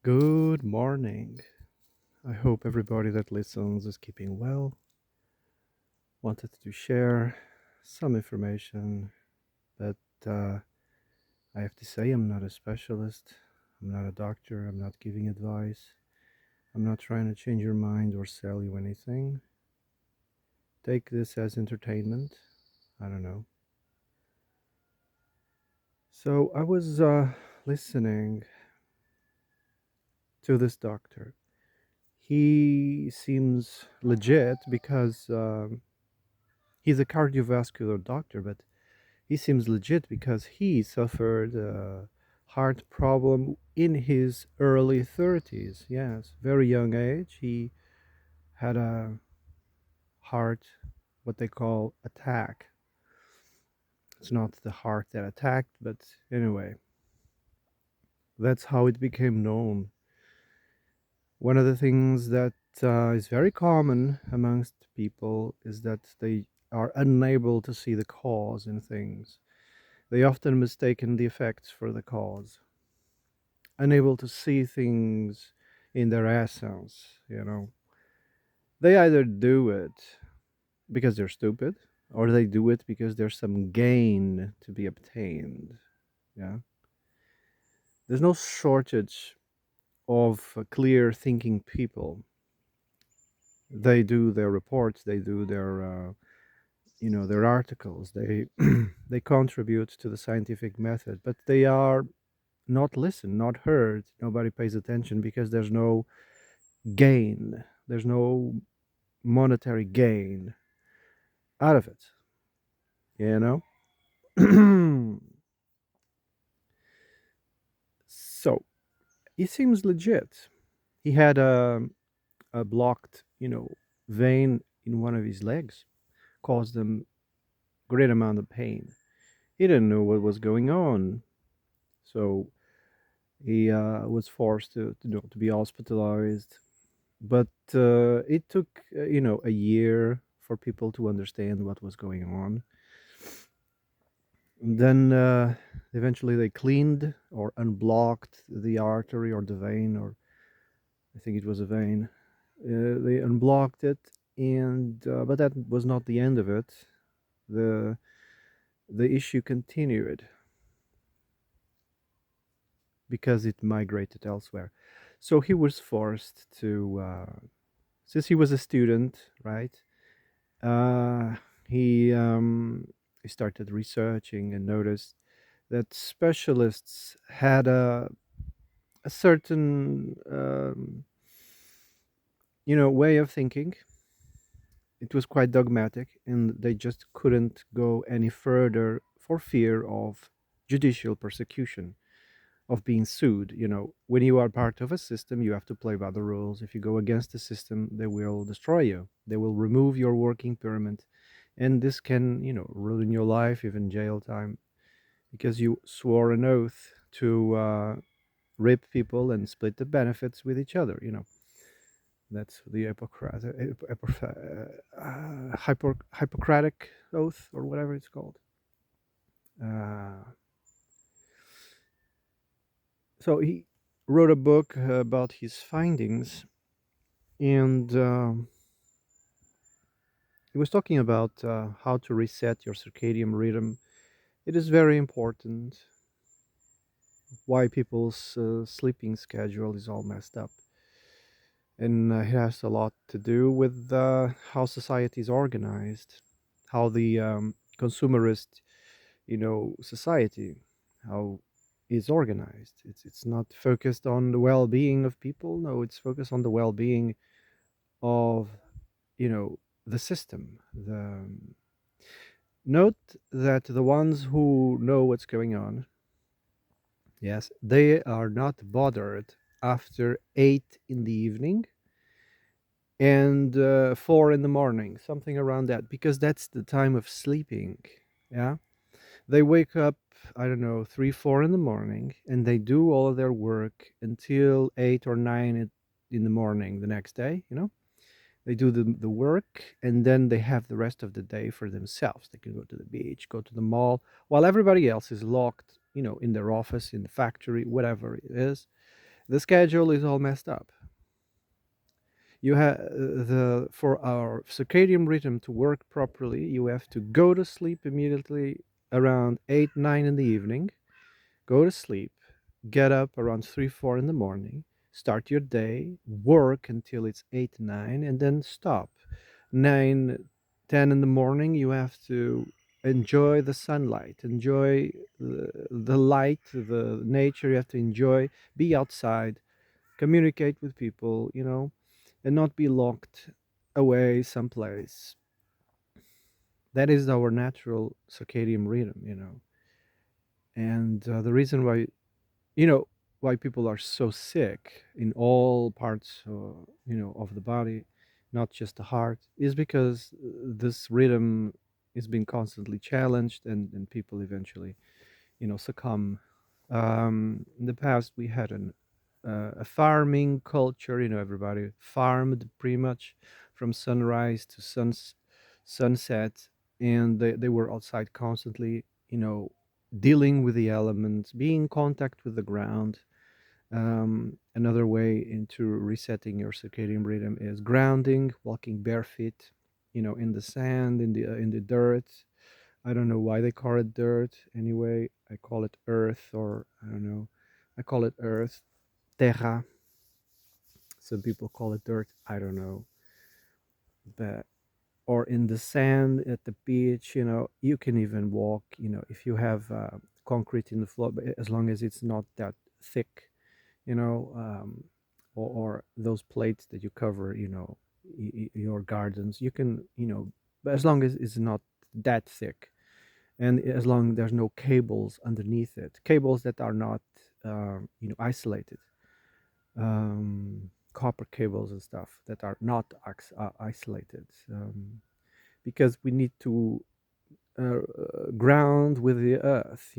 Good morning. I hope everybody that listens is keeping well. Wanted to share some information, but I have to say I'm not a specialist. I'm not a doctor. I'm not giving advice. I'm not trying to change your mind or sell you anything. Take this as entertainment. I don't know. So I was listening to this doctor. He seems legit because he's a cardiovascular doctor, but he seems legit because he suffered a heart problem in his early 30s. Yes, very young age. He had a heart, what they call attack. It's not the heart that attacked, but anyway, that's how it became known. One of the things that is very common amongst people is that they are unable to see the cause in things. They often mistaken the effects for the cause, unable to see things in their essence. They either do it because they're stupid or they do it because there's some gain to be obtained. Yeah. There's no shortage of clear thinking people. They do their reports, they do their articles, they they contribute to the scientific method, but they are not listened, not heard. Nobody pays attention because there's no gain. There's no monetary gain out of it, you know? So he seems legit. He had a blocked, vein in one of his legs, caused him great amount of pain. He didn't know what was going on, so he was forced to be hospitalized. But it took a year for people to understand what was going on. Then eventually they cleaned or unblocked the artery or the vein, or I think it was a vein. They unblocked it, and but that was not the end of it. The the issue continued because it migrated elsewhere. So he was forced to, since he was a student, right? Uh, he he started researching and noticed that specialists had a certain way of thinking. It was quite dogmatic, and they just couldn't go any further for fear of judicial persecution, of being sued. When you are part of a system, you have to play by the rules. If you go against the system, they will destroy you. They will remove your working permit, and this can, ruin your life, even jail time, because you swore an oath to rape people and split the benefits with each other. That's the Hippocratic oath, or whatever it's called. Uh, so he wrote a book about his findings, and he was talking about how to reset your circadian rhythm. It is very important. Why people's sleeping schedule is all messed up, and it has a lot to do with how society is organized, how the consumerist, society, how is organized. It's not focused on the well-being of people. No, it's focused on the well-being of, the system. Note that the ones who know what's going on, yes, they are not bothered after 8 in the evening and 4 in the morning, something around that, because that's the time of sleeping. Yeah. They wake up, I don't know, 3, 4 in the morning, and they do all of their work until 8 or 9 in the morning the next day. They do the work, and then they have the rest of the day for themselves. They can go to the beach, go to the mall, while everybody else is locked, in their office, in the factory, whatever it is. The schedule is all messed up. You have the For our circadian rhythm to work properly, you have to go to sleep immediately around 8 9 in the evening, go to sleep, get up around 3 4 in the morning, start your day, work until it's 8 9, and then stop. 9 10 in the morning, you have to enjoy the sunlight, enjoy the light, the nature. You have to enjoy, be outside, communicate with people, and not be locked away someplace. That is our natural circadian rhythm. And the reason why, you know why people are so sick in all parts, of the body, not just the heart, is because this rhythm is being constantly challenged, and people eventually, succumb. In the past, we had a farming culture. Everybody farmed pretty much from sunrise to sunset, and they were outside constantly, dealing with the elements, being in contact with the ground. Another way into resetting your circadian rhythm is grounding, walking barefoot, in the sand, in the dirt. I don't know why they call it dirt. Anyway, I call it earth, or I don't know. I call it earth, terra. Some people call it dirt. I don't know. But or in the sand at the beach, you can even walk. If you have concrete in the floor, but as long as it's not that thick, you know, or those plates that you cover, your gardens, you can, but as long as it's not that thick, and as long there's no cables underneath it, cables that are not, isolated, copper cables and stuff that are not isolated, because we need to ground with the earth,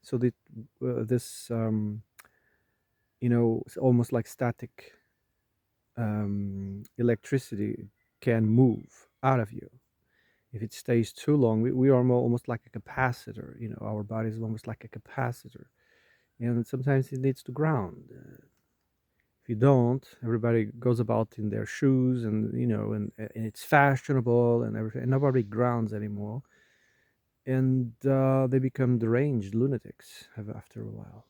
so that this, it's almost like static, electricity can move out of you. If it stays too long, we are almost like a capacitor. Our body is almost like a capacitor, and sometimes it needs to ground. If you don't, everybody goes about in their shoes, and it's fashionable and everything, and nobody grounds anymore, and they become deranged lunatics after a while.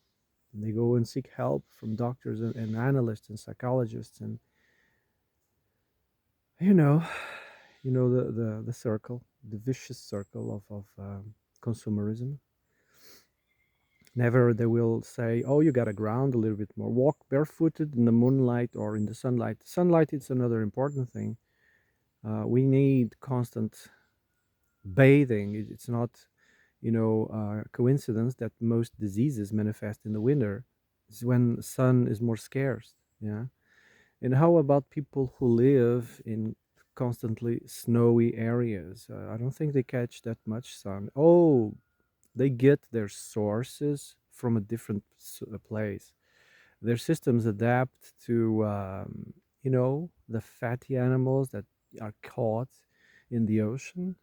And they go and seek help from doctors and analysts and psychologists, and you know, the circle, the vicious circle of consumerism. Never they will say, "Oh, you gotta ground a little bit more. Walk barefooted in the moonlight or in the sunlight." Sunlight is another important thing. We need constant bathing. It's not, coincidence that most diseases manifest in the winter. It's when sun is more scarce. Yeah. And how about people who live in constantly snowy areas? I don't think they catch that much sun. Oh, they get their sources from a different place. Their systems adapt to, the fatty animals that are caught in the ocean.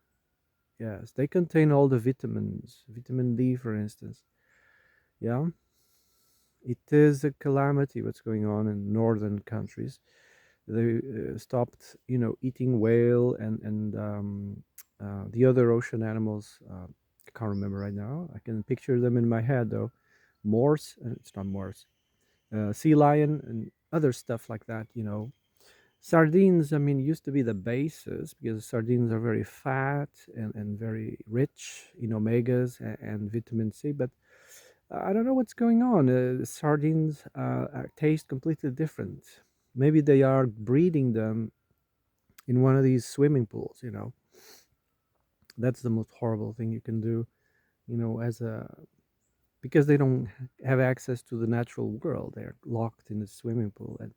Yes, they contain all the vitamins, vitamin D, for instance. Yeah, it is a calamity what's going on in northern countries. They stopped, eating whale and the other ocean animals. I can't remember right now. I can picture them in my head though. Morse, it's not Morse. Sea lion and other stuff like that. Sardines, I mean, used to be the basis because sardines are very fat and very rich in omegas and vitamin C. But I don't know what's going on. Sardines taste completely different. Maybe they are breeding them in one of these swimming pools. That's the most horrible thing you can do. As a Because they don't have access to the natural world. They're locked in the swimming pool, and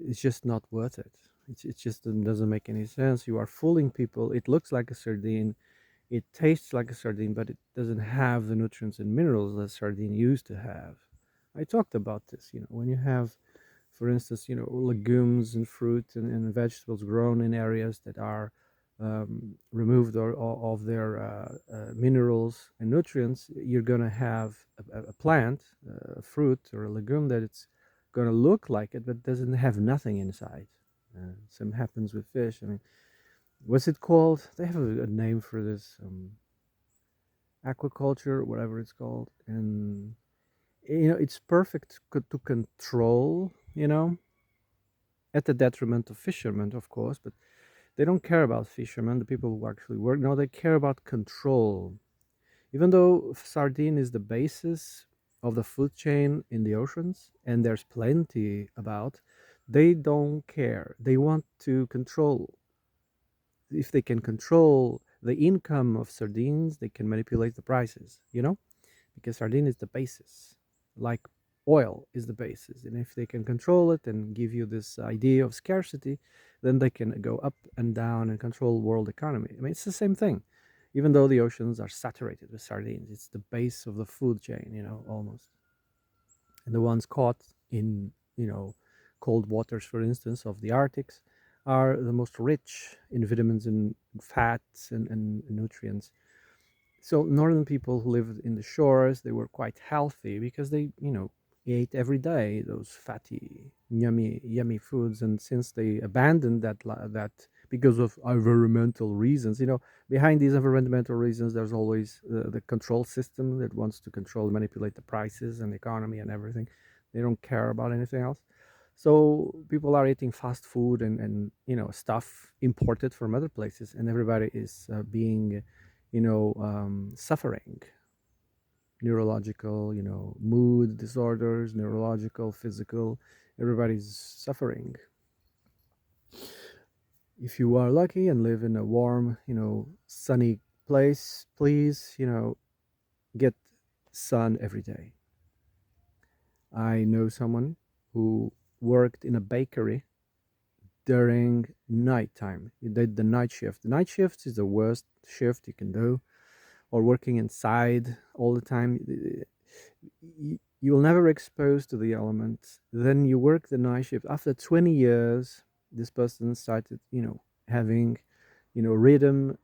it's just not worth it. It just doesn't make any sense. You are fooling people. It looks like a sardine. It tastes like a sardine, but it doesn't have the nutrients and minerals that sardine used to have. I talked about this. When you have, for instance, legumes and fruit and vegetables grown in areas that are removed of their minerals and nutrients, you're going to have a plant. a fruit or a legume that it's going to look like it but doesn't have nothing inside. Same happens with fish. I mean, what's it called? They have a name for this, aquaculture, whatever it's called. And it's perfect to control, at the detriment of fishermen, of course, but they don't care about fishermen, the people who actually work. No, they care about control. Even though sardine is the basis of the food chain in the oceans, and there's plenty about, they don't care. They want to control. If they can control the income of sardines, they can manipulate the prices, because sardine is the basis, like oil is the basis. And if they can control it and give you this idea of scarcity, then they can go up and down and control world economy. I mean, it's the same thing. Even though the oceans are saturated with sardines, it's the base of the food chain, almost. And the ones caught in, cold waters, for instance, of the Arctics, are the most rich in vitamins and fats and nutrients. So northern people who lived in the shores, they were quite healthy because they, ate every day those fatty, yummy foods. And since they abandoned that because of environmental reasons, behind these environmental reasons, there's always the control system that wants to control, manipulate the prices and the economy and everything. They don't care about anything else. So people are eating fast food and stuff imported from other places, and everybody is being suffering neurological, mood disorders, neurological, physical. Everybody's suffering. If you are lucky and live in a warm, sunny place, please, get sun every day. I know someone who worked in a bakery during nighttime. He did the night shift. The night shift is the worst shift you can do, or working inside all the time. You will never exposed to the elements. Then you work the night shift. After 20 years, this person started, having, rhythm,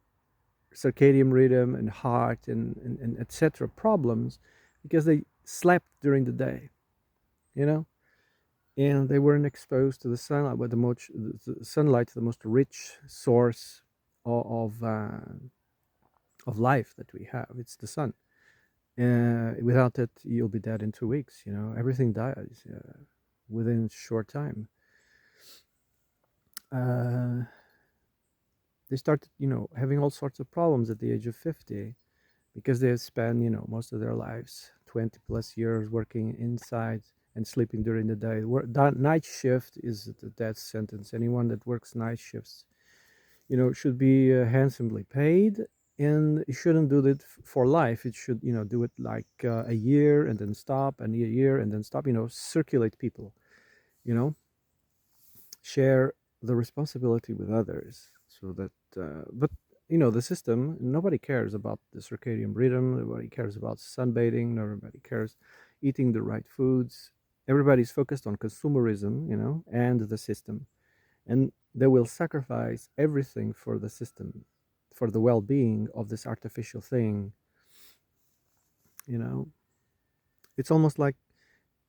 circadian rhythm, and heart, and etc. problems because they slept during the day, you know, and they weren't exposed to the sunlight. But the sunlight, the most rich source of life that we have. It's the sun. Without it, you'll be dead in 2 weeks. Everything dies within a short time. Uh, they started, having all sorts of problems at the age of 50 because they spend, most of their lives, 20 plus years working inside and sleeping during the day. That night shift is the death sentence. Anyone that works night shifts, should be handsomely paid, and it shouldn't do that for life. It should, do it like a year and then stop, and a year and then stop. Circulate people. You know, share the responsibility with others, so that. But the system. Nobody cares about the circadian rhythm. Nobody cares about sunbathing. Nobody cares eating the right foods. Everybody's focused on consumerism, and the system, and they will sacrifice everything for the system, for the well-being of this artificial thing. you know it's almost like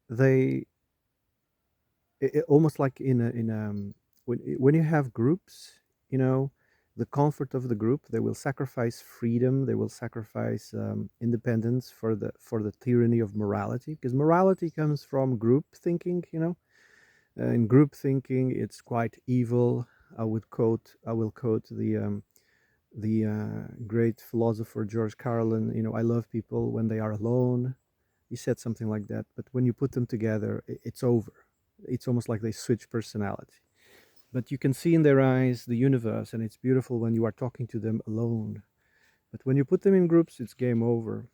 they almost like when you have groups, you know the comfort of the group, they will sacrifice freedom, they will sacrifice independence for the tyranny of morality, because morality comes from group thinking. In group thinking, it's quite evil. I will quote the great philosopher George Carlin. I love people when they are alone. He said something like that. But when you put them together, it's over. It's almost like they switch personality. But you can see in their eyes the universe, and it's beautiful when you are talking to them alone. But when you put them in groups, it's game over.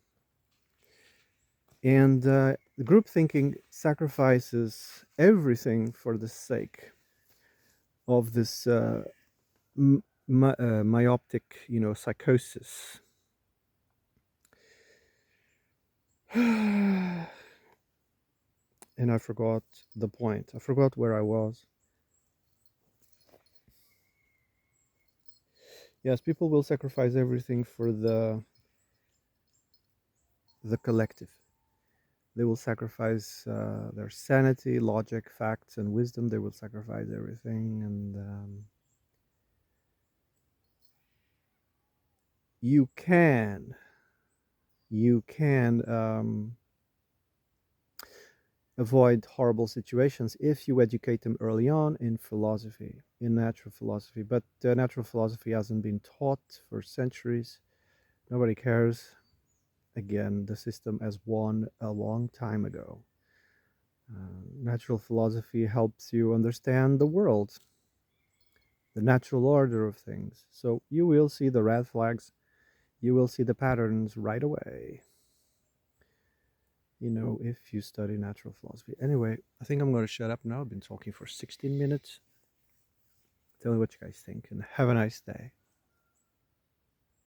And the group thinking sacrifices everything for the sake of this myopic, psychosis. And I forgot the point. I forgot where I was. Yes, people will sacrifice everything for the collective. They will sacrifice their sanity, logic, facts, and wisdom. They will sacrifice everything. And you can, you can avoid horrible situations if you educate them early on in philosophy, in natural philosophy. But natural philosophy hasn't been taught for centuries. Nobody cares. Again, the system has won a long time ago. Natural philosophy helps you understand the world, the natural order of things. So you will see the red flags, you will see the patterns right away, if you study natural philosophy. Anyway, I think I'm going to shut up now. I've been talking for 16 minutes. Tell me what you guys think and have a nice day.